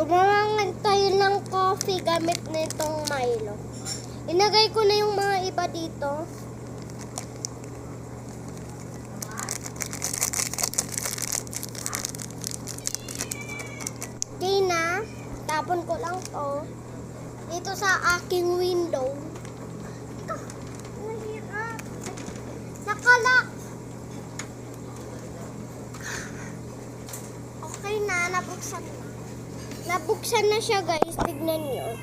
Gumawa tayo ng coffee gamit na itong Milo. Inagay ko na yung mga iba dito. Okay na. Tapon ko lang to. Dito sa aking window. Nahirap. Nakalak. Okay na. Nabuksan na. Nabuksan na siya, guys. Tignan nyo.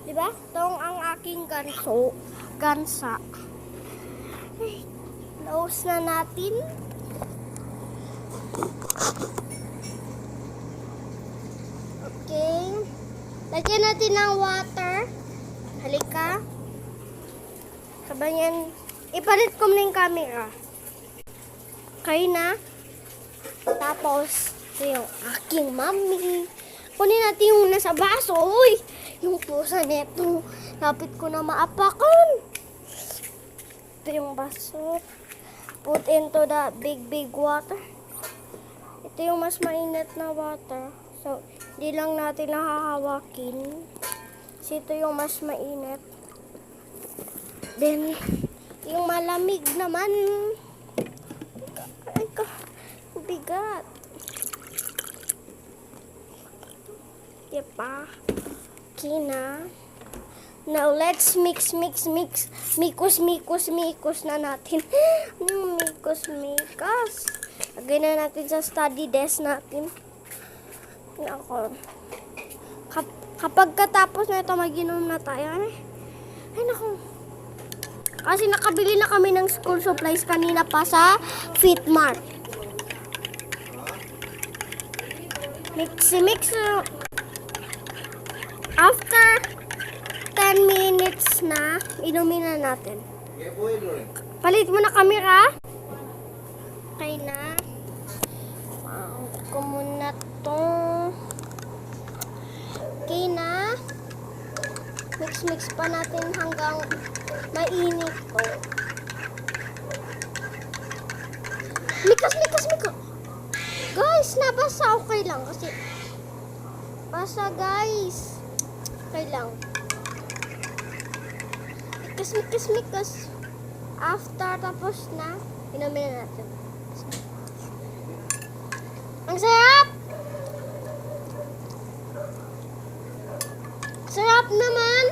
Diba? Itong ang aking gansa. Ay, close na natin. Okay. Lagyan natin ng water. Halika. Sabanyan. Ipalit ko na yung camera. Okay na. Tapos, ito yung aking mami. Kunin natin yung nasa baso. Uy! Yung pusa neto. Lapit ko na maapakan. Ito yung baso. Put into the big water. Ito yung mas mainit na water. So, hindi lang natin nahahawakin. Kasi ito yung mas mainit. Then, yung malamig naman. Ay, bigat. Diba? Okay na. Now, let's mix. Mikos na natin. Mikos. Lagay na natin sa study desk natin. Ako. Kapag katapos na ito, mag-inom na tayo. Ay, naku. Kasi nakabili na kami ng school supplies kanina pa sa Fitmart. Mix. After 10 minutes na, inumin na natin. Palit mo na camera. Okay na. Ko muna to. Okay na. Mix pa natin hanggang mainit to. Mikas. Guys, nabasa. Okay lang kasi basa, guys. Okay lang. Mikas. After tapos na, inumin na natin. Ang sarap! Sarap naman!